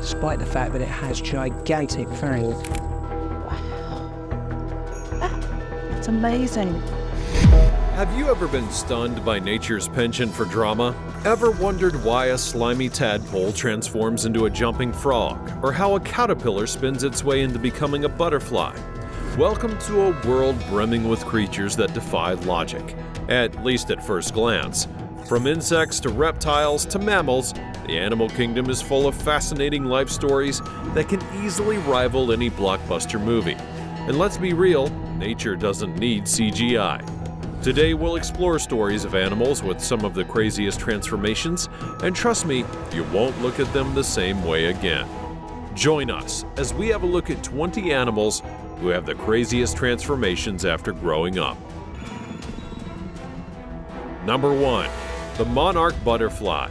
despite the fact that it has gigantic fangs. It's amazing. Have you ever been stunned by nature's penchant for drama? Ever wondered why a slimy tadpole transforms into a jumping frog, or how a caterpillar spins its way into becoming a butterfly? Welcome to a world brimming with creatures that defy logic, at least at first glance. From insects to reptiles to mammals, the animal kingdom is full of fascinating life stories that can easily rival any blockbuster movie. And let's be real, nature doesn't need CGI. Today we'll explore stories of animals with some of the craziest transformations, and trust me, you won't look at them the same way again. Join us as we have a look at 20 animals who have the craziest transformations after growing up. Number 1. The monarch butterfly.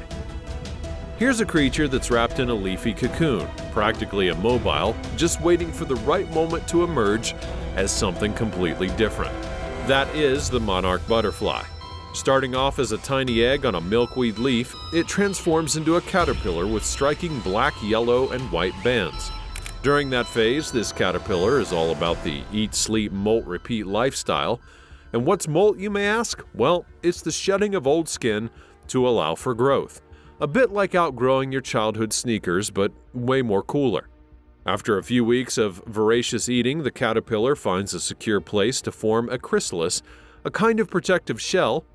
Here's a creature that's wrapped in a leafy cocoon, practically immobile, just waiting for the right moment to emerge as something completely different. That is the monarch butterfly. Starting off as a tiny egg on a milkweed leaf, it transforms into a caterpillar with striking black, yellow, and white bands. During that phase, this caterpillar is all about the eat, sleep, molt, repeat lifestyle. And what's molt, you may ask? Well, it's the shedding of old skin to allow for growth. A bit like outgrowing your childhood sneakers, but way more cooler. After a few weeks of voracious eating, the caterpillar finds a secure place to form a chrysalis, a kind of protective shell,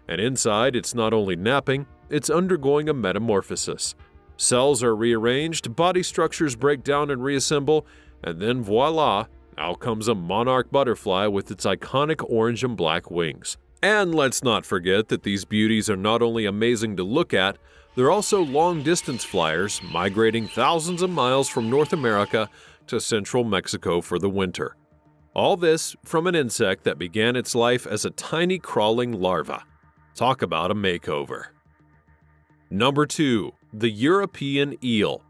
and inside it's not only napping, it's undergoing a metamorphosis. Cells are rearranged, body structures break down and reassemble, and then voila, out comes a monarch butterfly with its iconic orange and black wings. And let's not forget that these beauties are not only amazing to look at, they're also long-distance flyers, migrating thousands of miles from North America to central Mexico for the winter. All this from an insect that began its life as a tiny crawling larva. Talk about a makeover. Number 2. The European eel.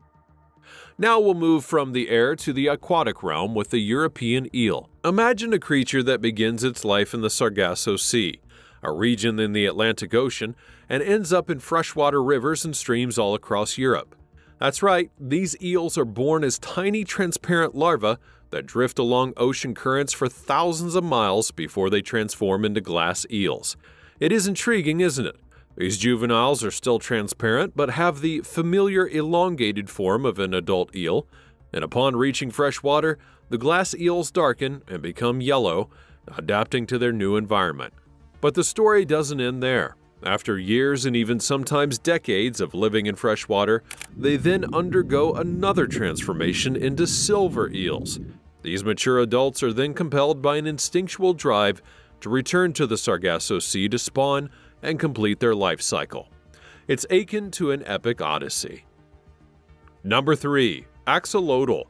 Now we'll move from the air to the aquatic realm with the European eel. Imagine a creature that begins its life in the Sargasso Sea, a region in the Atlantic Ocean, and ends up in freshwater rivers and streams all across Europe. That's right, these eels are born as tiny transparent larvae that drift along ocean currents for thousands of miles before they transform into glass eels. It is intriguing, isn't it? These juveniles are still transparent but have the familiar elongated form of an adult eel, and upon reaching fresh water, the glass eels darken and become yellow, adapting to their new environment. But the story doesn't end there. After years and even sometimes decades of living in fresh water, they then undergo another transformation into silver eels. These mature adults are then compelled by an instinctual drive to return to the Sargasso Sea to spawn and complete their life cycle. It's akin to an epic odyssey. Number 3. Axolotl.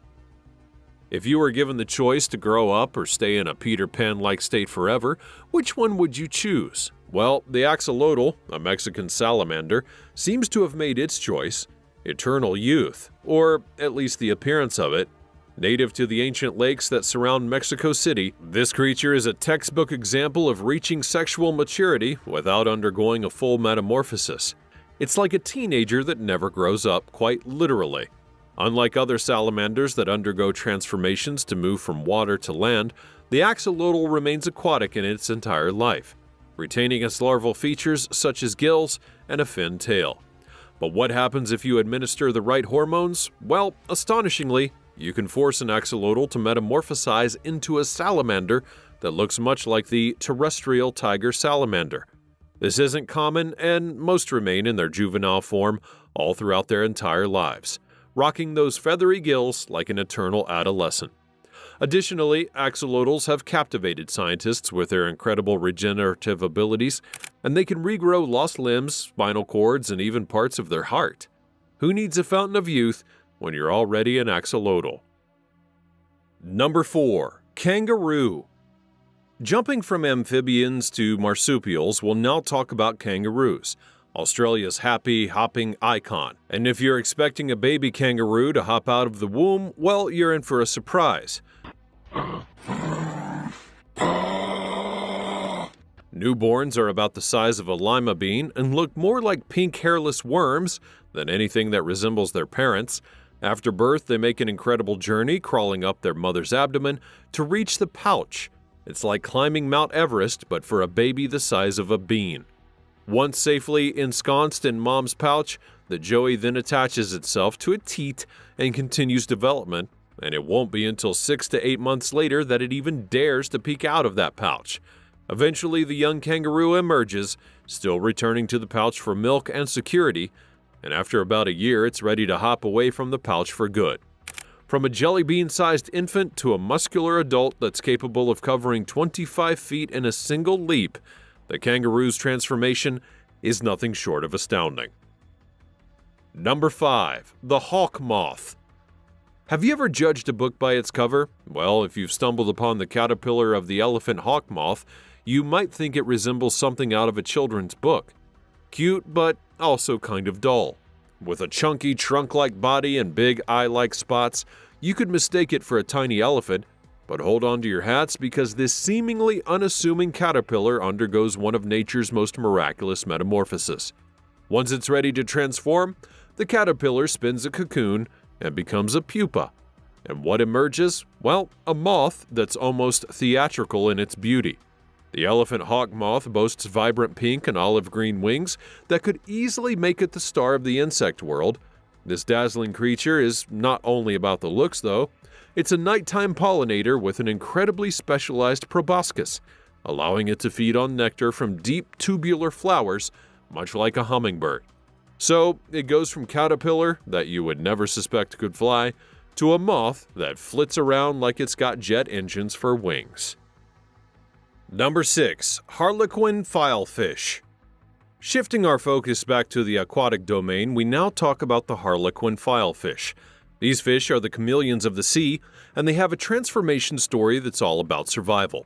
If you were given the choice to grow up or stay in a Peter Pan-like state forever, which one would you choose? Well, the axolotl, a Mexican salamander, seems to have made its choice: eternal youth, or at least the appearance of it. Native to the ancient lakes that surround Mexico City, this creature is a textbook example of reaching sexual maturity without undergoing a full metamorphosis. It's like a teenager that never grows up, quite literally. Unlike other salamanders that undergo transformations to move from water to land, the axolotl remains aquatic in its entire life, retaining its larval features such as gills and a fin tail. But what happens if you administer the right hormones? Well, astonishingly, you can force an axolotl to metamorphosize into a salamander that looks much like the terrestrial tiger salamander. This isn't common, and most remain in their juvenile form all throughout their entire lives, rocking those feathery gills like an eternal adolescent. Additionally, axolotls have captivated scientists with their incredible regenerative abilities, and they can regrow lost limbs, spinal cords, and even parts of their heart. Who needs a fountain of youth when you're already an axolotl? Number 4. Kangaroo. Jumping from amphibians to marsupials, we'll now talk about kangaroos, Australia's happy, hopping icon. And if you're expecting a baby kangaroo to hop out of the womb, well, you're in for a surprise. Newborns are about the size of a lima bean and look more like pink hairless worms than anything that resembles their parents. After birth, they make an incredible journey crawling up their mother's abdomen to reach the pouch. It's like climbing Mount Everest, but for a baby the size of a bean. Once safely ensconced in mom's pouch, the joey then attaches itself to a teat and continues development, and it won't be until 6 to 8 months later that it even dares to peek out of that pouch. Eventually, the young kangaroo emerges, still returning to the pouch for milk and security, and after about a year, it's ready to hop away from the pouch for good. From a jelly bean-sized infant to a muscular adult that's capable of covering 25 feet in a single leap, the kangaroo's transformation is nothing short of astounding. Number 5. The hawk moth. Have you ever judged a book by its cover? Well, if you've stumbled upon the caterpillar of the elephant hawk moth, you might think it resembles something out of a children's book. Cute, but also kind of dull. With a chunky trunk-like body and big eye-like spots, you could mistake it for a tiny elephant, but hold on to your hats because this seemingly unassuming caterpillar undergoes one of nature's most miraculous metamorphoses. Once it's ready to transform, the caterpillar spins a cocoon and becomes a pupa. And what emerges? Well, a moth that's almost theatrical in its beauty. The elephant hawk moth boasts vibrant pink and olive green wings that could easily make it the star of the insect world. This dazzling creature is not only about the looks, though. It's a nighttime pollinator with an incredibly specialized proboscis, allowing it to feed on nectar from deep tubular flowers, much like a hummingbird. So, it goes from caterpillar that you would never suspect could fly, to a moth that flits around like it's got jet engines for wings. Number 6. Harlequin filefish. Shifting our focus back to the aquatic domain, we now talk about the harlequin filefish. These fish are the chameleons of the sea, and they have a transformation story that's all about survival.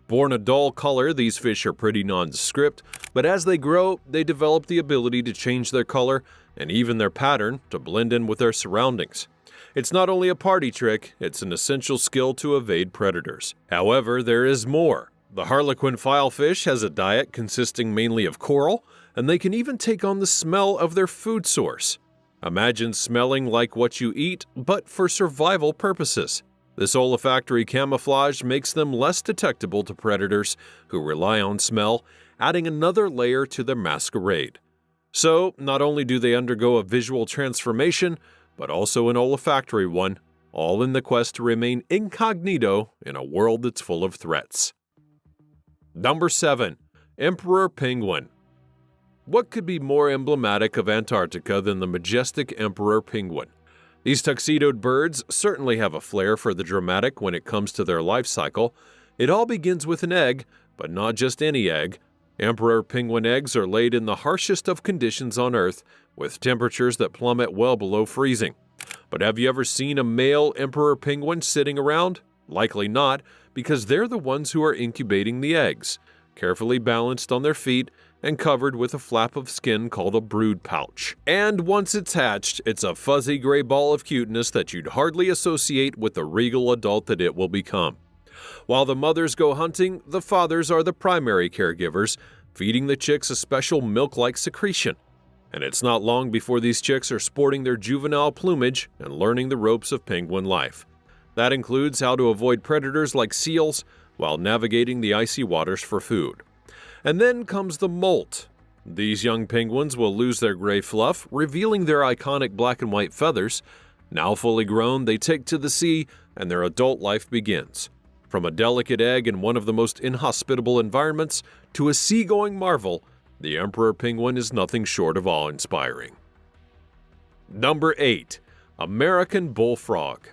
Born a dull color, these fish are pretty nondescript, but as they grow, they develop the ability to change their color and even their pattern to blend in with their surroundings. It's not only a party trick, it's an essential skill to evade predators. However, there is more. The harlequin filefish has a diet consisting mainly of coral, and they can even take on the smell of their food source. Imagine smelling like what you eat, but for survival purposes. This olfactory camouflage makes them less detectable to predators who rely on smell, adding another layer to their masquerade. So, not only do they undergo a visual transformation, but also an olfactory one, all in the quest to remain incognito in a world that's full of threats. Number 7. Emperor penguin. What could be more emblematic of Antarctica than the majestic emperor penguin? These tuxedoed birds certainly have a flair for the dramatic when it comes to their life cycle. It all begins with an egg, but not just any egg. Emperor penguin eggs are laid in the harshest of conditions on Earth, with temperatures that plummet well below freezing. But have you ever seen a male emperor penguin sitting around? Likely not, because they're the ones who are incubating the eggs, carefully balanced on their feet and covered with a flap of skin called a brood pouch. And once it's hatched, it's a fuzzy gray ball of cuteness that you'd hardly associate with the regal adult that it will become. While the mothers go hunting, the fathers are the primary caregivers, feeding the chicks a special milk-like secretion. And it's not long before these chicks are sporting their juvenile plumage and learning the ropes of penguin life. That includes how to avoid predators like seals while navigating the icy waters for food. And then comes the molt. These young penguins will lose their gray fluff, revealing their iconic black and white feathers. Now fully grown, they take to the sea, and their adult life begins. From a delicate egg in one of the most inhospitable environments to a seagoing marvel, the emperor penguin is nothing short of awe-inspiring. Number 8. American bullfrog.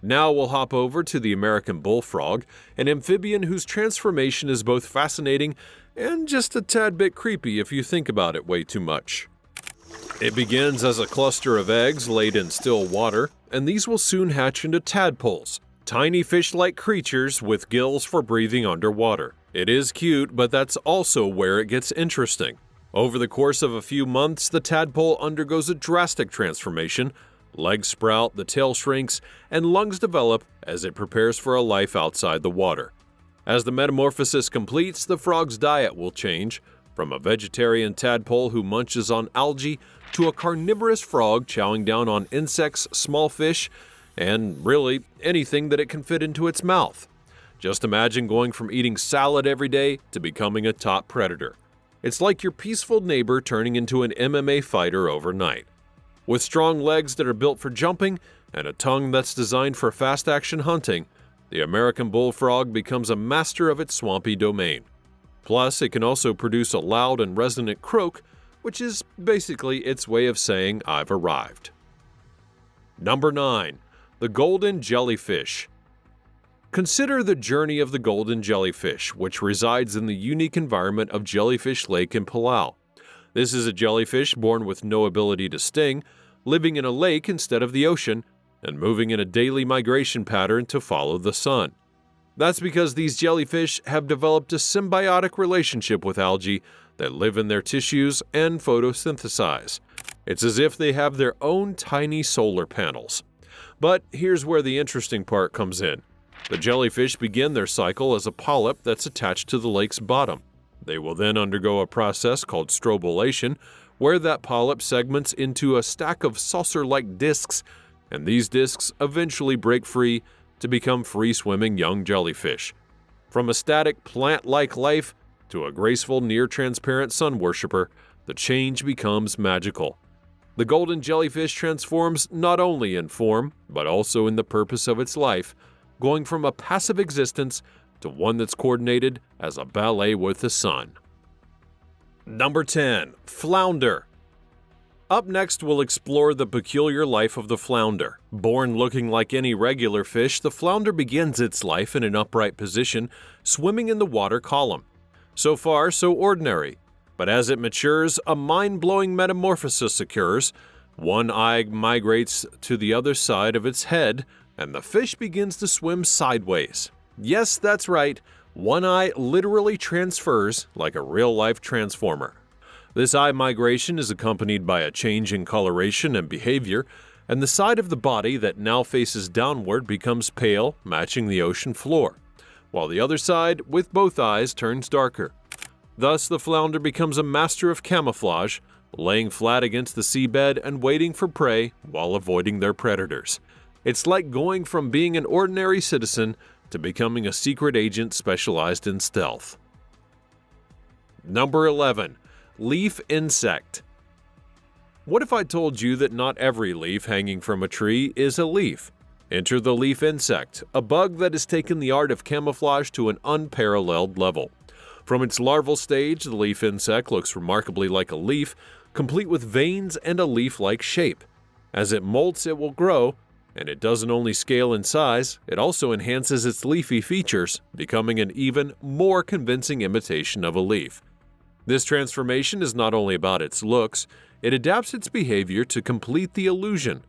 Now we'll hop over to the American bullfrog, an amphibian whose transformation is both fascinating and just a tad bit creepy if you think about it way too much. It begins as a cluster of eggs laid in still water, and these will soon hatch into tadpoles, tiny fish-like creatures with gills for breathing underwater. It is cute, but that's also where it gets interesting. Over the course of a few months, the tadpole undergoes a drastic transformation. Legs sprout, the tail shrinks, and lungs develop as it prepares for a life outside the water. As the metamorphosis completes, the frog's diet will change, from a vegetarian tadpole who munches on algae to a carnivorous frog chowing down on insects, small fish, and really anything that it can fit into its mouth. Just imagine going from eating salad every day to becoming a top predator. It's like your peaceful neighbor turning into an MMA fighter overnight. With strong legs that are built for jumping and a tongue that's designed for fast-action hunting, the American bullfrog becomes a master of its swampy domain. Plus, it can also produce a loud and resonant croak, which is basically its way of saying, "I've arrived." Number 9. The golden jellyfish. Consider the journey of the golden jellyfish, which resides in the unique environment of Jellyfish Lake in Palau. This is a jellyfish born with no ability to sting, living in a lake instead of the ocean, and moving in a daily migration pattern to follow the sun. That's because these jellyfish have developed a symbiotic relationship with algae that live in their tissues and photosynthesize. It's as if they have their own tiny solar panels. But here's where the interesting part comes in. The jellyfish begin their cycle as a polyp that's attached to the lake's bottom. They will then undergo a process called strobilation, where that polyp segments into a stack of saucer-like discs, and these discs eventually break free to become free-swimming young jellyfish. From a static plant-like life to a graceful near-transparent sun worshipper, the change becomes magical. The golden jellyfish transforms not only in form, but also in the purpose of its life, going from a passive existence to one that's coordinated as a ballet with the sun. Number 10. Flounder. Up next, we'll explore the peculiar life of the flounder. Born looking like any regular fish, the flounder begins its life in an upright position, swimming in the water column. So far, so ordinary. But as it matures, a mind-blowing metamorphosis occurs. One eye migrates to the other side of its head, and the fish begins to swim sideways. Yes, that's right. One eye literally transfers like a real-life transformer. This eye migration is accompanied by a change in coloration and behavior, and the side of the body that now faces downward becomes pale, matching the ocean floor, while the other side, with both eyes, turns darker. Thus, the flounder becomes a master of camouflage, laying flat against the seabed and waiting for prey while avoiding their predators. It's like going from being an ordinary citizen to becoming a secret agent specialized in stealth. Number 11. Leaf insect. What if I told you that not every leaf hanging from a tree is a leaf? Enter the leaf insect, a bug that has taken the art of camouflage to an unparalleled level. From its larval stage, the leaf insect looks remarkably like a leaf, complete with veins and a leaf-like shape. As it molts, it will grow, and it doesn't only scale in size, it also enhances its leafy features, becoming an even more convincing imitation of a leaf. This transformation is not only about its looks, it adapts its behavior to complete the illusion.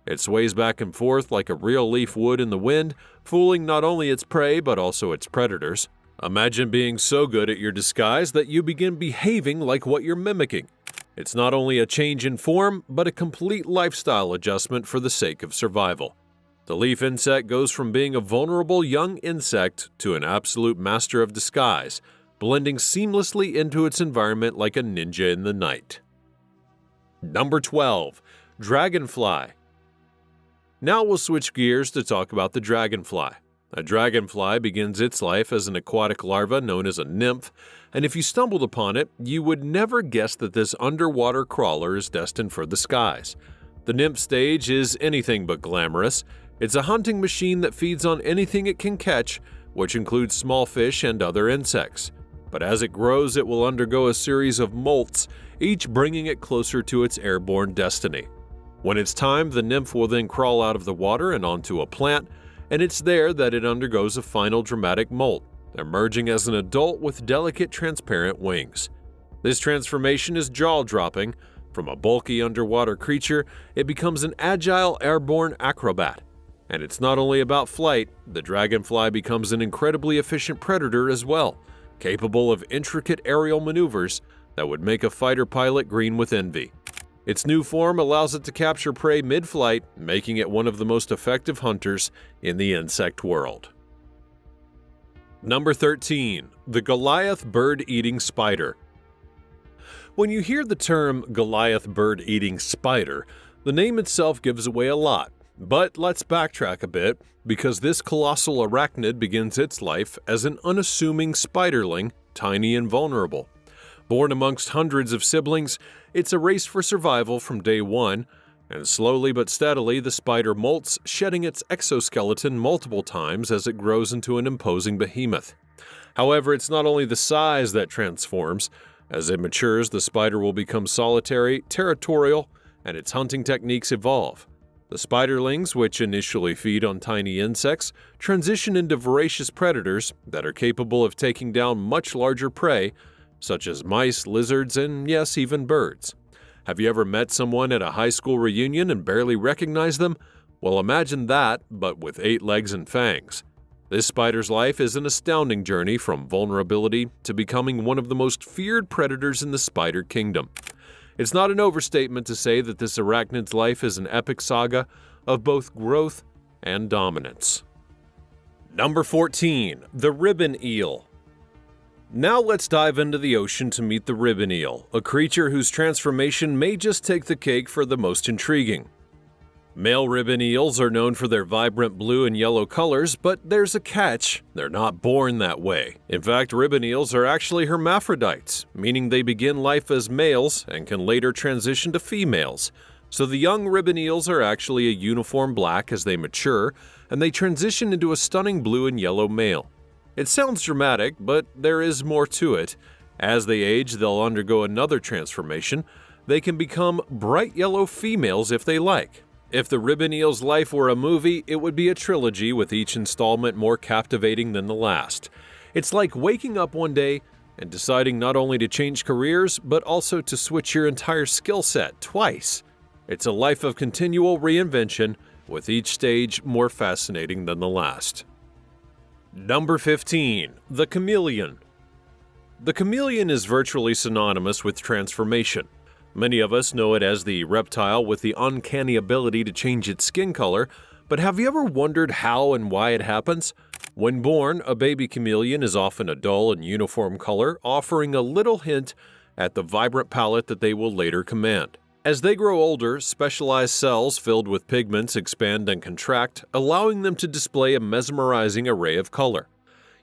It sways back and forth like a real leaf would in the wind, fooling not only its prey but also its predators. Imagine being so good at your disguise that you begin behaving like what you're mimicking. It's not only a change in form, but a complete lifestyle adjustment for the sake of survival. The leaf insect goes from being a vulnerable young insect to an absolute master of disguise, blending seamlessly into its environment like a ninja in the night. Number 12. Dragonfly. Now we'll switch gears to talk about the dragonfly. A dragonfly begins its life as an aquatic larva known as a nymph, and if you stumbled upon it, you would never guess that this underwater crawler is destined for the skies. The nymph stage is anything but glamorous. It's a hunting machine that feeds on anything it can catch, which includes small fish and other insects. But as it grows, it will undergo a series of molts, each bringing it closer to its airborne destiny. When it's time, the nymph will then crawl out of the water and onto a plant, and it's there that it undergoes a final dramatic molt, emerging as an adult with delicate transparent wings. This transformation is jaw-dropping. From a bulky underwater creature, it becomes an agile airborne acrobat. And it's not only about flight, the dragonfly becomes an incredibly efficient predator as well, capable of intricate aerial maneuvers that would make a fighter pilot green with envy. Its new form allows it to capture prey mid-flight, making it one of the most effective hunters in the insect world. Number 13. The Goliath bird-eating spider. When you hear the term Goliath bird-eating spider, the name itself gives away a lot. But let's backtrack a bit, because this colossal arachnid begins its life as an unassuming spiderling, tiny and vulnerable. Born amongst hundreds of siblings, it's a race for survival from day one, and slowly but steadily the spider molts, shedding its exoskeleton multiple times as it grows into an imposing behemoth. However, it's not only the size that transforms. As it matures, the spider will become solitary, territorial, and its hunting techniques evolve. The spiderlings, which initially feed on tiny insects, transition into voracious predators that are capable of taking down much larger prey, such as mice, lizards, and yes, even birds. Have you ever met someone at a high school reunion and barely recognized them? Well, imagine that, but with 8 legs and fangs. This spider's life is an astounding journey from vulnerability to becoming one of the most feared predators in the spider kingdom. It's not an overstatement to say that this arachnid's life is an epic saga of both growth and dominance. Number 14. The ribbon eel. Now let's dive into the ocean to meet the ribbon eel, a creature whose transformation may just take the cake for the most intriguing. Male ribbon eels are known for their vibrant blue and yellow colors, but there's a catch: they're not born that way. In fact, ribbon eels are actually hermaphrodites, meaning they begin life as males and can later transition to females. So the young ribbon eels are actually a uniform black as they mature, and they transition into a stunning blue and yellow male. It sounds dramatic, but there is more to it. As they age, they'll undergo another transformation. They can become bright yellow females if they like. If the ribbon eel's life were a movie, it would be a trilogy with each installment more captivating than the last. It's like waking up one day and deciding not only to change careers, but also to switch your entire skill set twice. It's a life of continual reinvention, with each stage more fascinating than the last. Number 15. The chameleon. The chameleon is virtually synonymous with transformation. Many of us know it as the reptile with the uncanny ability to change its skin color, but have you ever wondered how and why it happens? When born, a baby chameleon is often a dull and uniform color, offering a little hint at the vibrant palette that they will later command. As they grow older, specialized cells filled with pigments expand and contract, allowing them to display a mesmerizing array of color.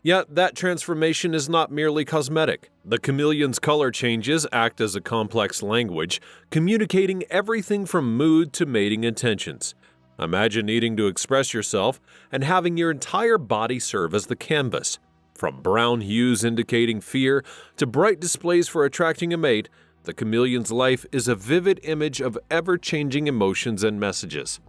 Yet, that transformation is not merely cosmetic. The chameleon's color changes act as a complex language, communicating everything from mood to mating intentions. Imagine needing to express yourself and having your entire body serve as the canvas. From brown hues indicating fear to bright displays for attracting a mate, the chameleon's life is a vivid image of ever-changing emotions and messages.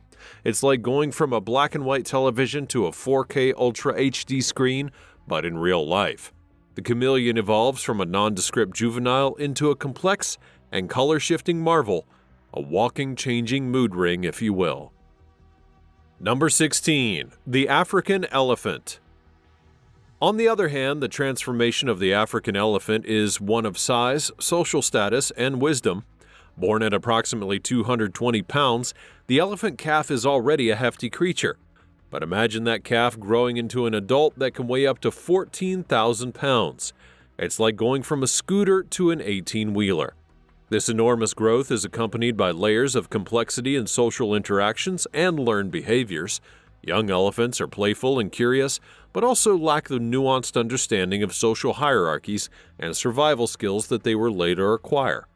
It's like going from a black and white television to a 4K Ultra HD screen, but in real life. The chameleon evolves from a nondescript juvenile into a complex and color-shifting marvel, a walking, changing mood ring, if you will. Number 16. The African elephant. On the other hand, the transformation of the African elephant is one of size, social status, and wisdom. Born at approximately 220 pounds, the elephant calf is already a hefty creature. But imagine that calf growing into an adult that can weigh up to 14,000 pounds. It's like going from a scooter to an 18-wheeler. This enormous growth is accompanied by layers of complexity in social interactions and learned behaviors. Young elephants are playful and curious, but also lack the nuanced understanding of social hierarchies and survival skills that they will later acquire.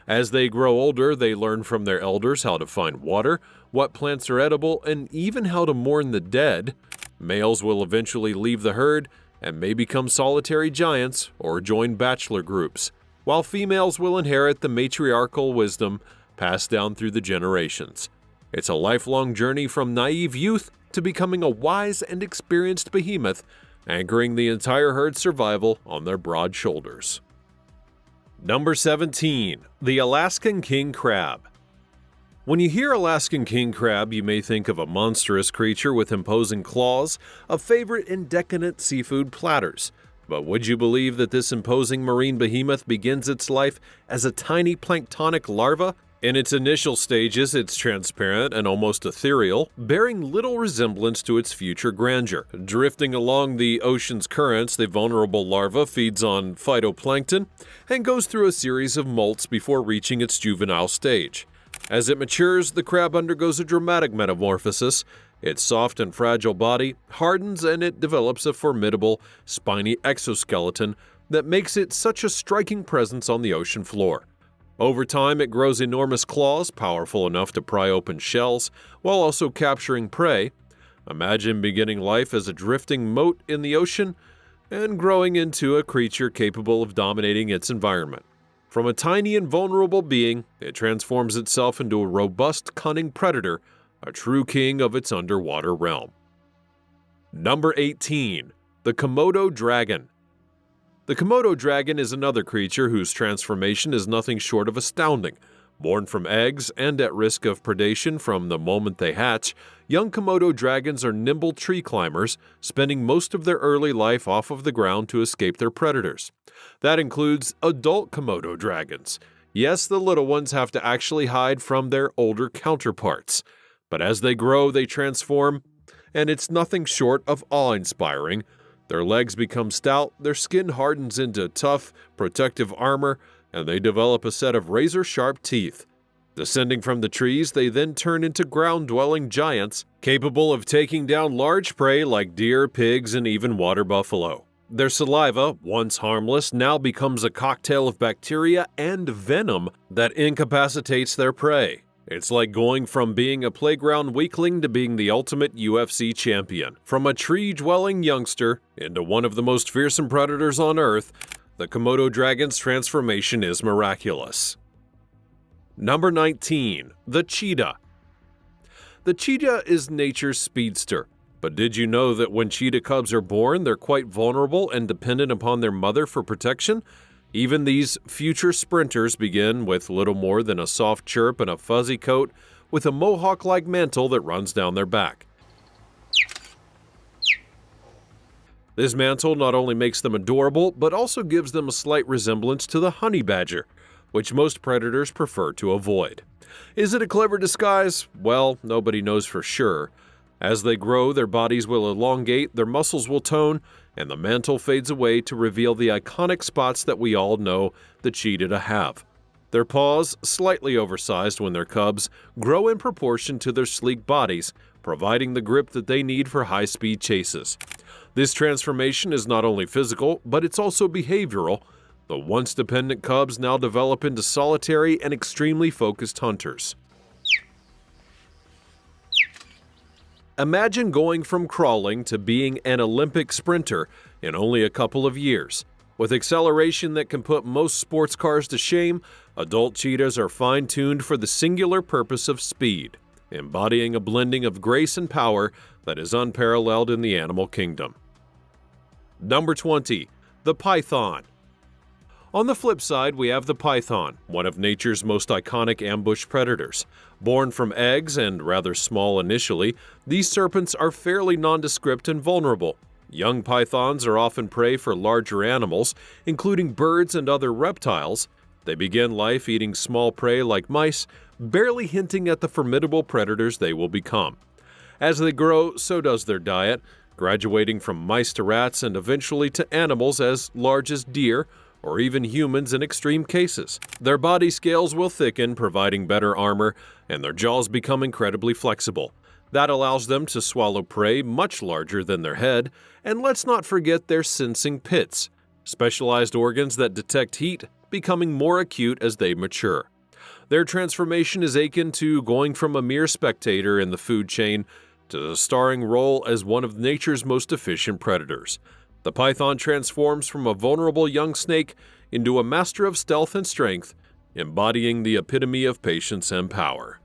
As they grow older, they learn from their elders how to find water, what plants are edible, and even how to mourn the dead. Males will eventually leave the herd and may become solitary giants or join bachelor groups, while females will inherit the matriarchal wisdom passed down through the generations. It's a lifelong journey from naive youth to becoming a wise and experienced behemoth, anchoring the entire herd's survival on their broad shoulders. Number 17. The Alaskan king crab. When you hear Alaskan king crab, you may think of a monstrous creature with imposing claws, a favorite in decadent seafood platters. But would you believe that this imposing marine behemoth begins its life as a tiny planktonic larva? In its initial stages, it's transparent and almost ethereal, bearing little resemblance to its future grandeur. Drifting along the ocean's currents, the vulnerable larva feeds on phytoplankton and goes through a series of molts before reaching its juvenile stage. As it matures, the crab undergoes a dramatic metamorphosis. Its soft and fragile body hardens and it develops a formidable, spiny exoskeleton that makes it such a striking presence on the ocean floor. Over time, it grows enormous claws, powerful enough to pry open shells, while also capturing prey. Imagine beginning life as a drifting mote in the ocean and growing into a creature capable of dominating its environment. From a tiny and vulnerable being, it transforms itself into a robust, cunning predator, a true king of its underwater realm. Number 18. The Komodo Dragon. The Komodo dragon is another creature whose transformation is nothing short of astounding. Born from eggs and at risk of predation from the moment they hatch, young Komodo dragons are nimble tree climbers, spending most of their early life off of the ground to escape their predators. That includes adult Komodo dragons. Yes, the little ones have to actually hide from their older counterparts. But as they grow, they transform, and it's nothing short of awe-inspiring. Their legs become stout, their skin hardens into tough, protective armor, and they develop a set of razor-sharp teeth. Descending from the trees, they then turn into ground-dwelling giants, capable of taking down large prey like deer, pigs, and even water buffalo. Their saliva, once harmless, now becomes a cocktail of bacteria and venom that incapacitates their prey. It's like going from being a playground weakling to being the ultimate UFC champion. From a tree-dwelling youngster into one of the most fearsome predators on Earth, the Komodo dragon's transformation is miraculous. Number 19. The Cheetah. The cheetah is nature's speedster. But did you know that when cheetah cubs are born, they're quite vulnerable and dependent upon their mother for protection? Even these future sprinters begin with little more than a soft chirp and a fuzzy coat with a mohawk-like mantle that runs down their back. This mantle not only makes them adorable, but also gives them a slight resemblance to the honey badger, which most predators prefer to avoid. Is it a clever disguise? Well, nobody knows for sure. As they grow, their bodies will elongate, their muscles will tone, and the mantle fades away to reveal the iconic spots that we all know the cheetah to have. Their paws, slightly oversized when they're cubs, grow in proportion to their sleek bodies, providing the grip that they need for high-speed chases. This transformation is not only physical, but it's also behavioral. The once dependent cubs now develop into solitary and extremely focused hunters. Imagine going from crawling to being an Olympic sprinter in only a couple of years. With acceleration that can put most sports cars to shame, adult cheetahs are fine-tuned for the singular purpose of speed, embodying a blending of grace and power that is unparalleled in the animal kingdom. Number 20. The Python. On the flip side, we have the python, one of nature's most iconic ambush predators. Born from eggs and rather small initially, these serpents are fairly nondescript and vulnerable. Young pythons are often prey for larger animals, including birds and other reptiles. They begin life eating small prey like mice, barely hinting at the formidable predators they will become. As they grow, so does their diet, graduating from mice to rats and eventually to animals as large as deer, or even humans in extreme cases. Their body scales will thicken, providing better armor, and their jaws become incredibly flexible. That allows them to swallow prey much larger than their head, and let's not forget their sensing pits, specialized organs that detect heat, becoming more acute as they mature. Their transformation is akin to going from a mere spectator in the food chain to a starring role as one of nature's most efficient predators. The python transforms from a vulnerable young snake into a master of stealth and strength, embodying the epitome of patience and power.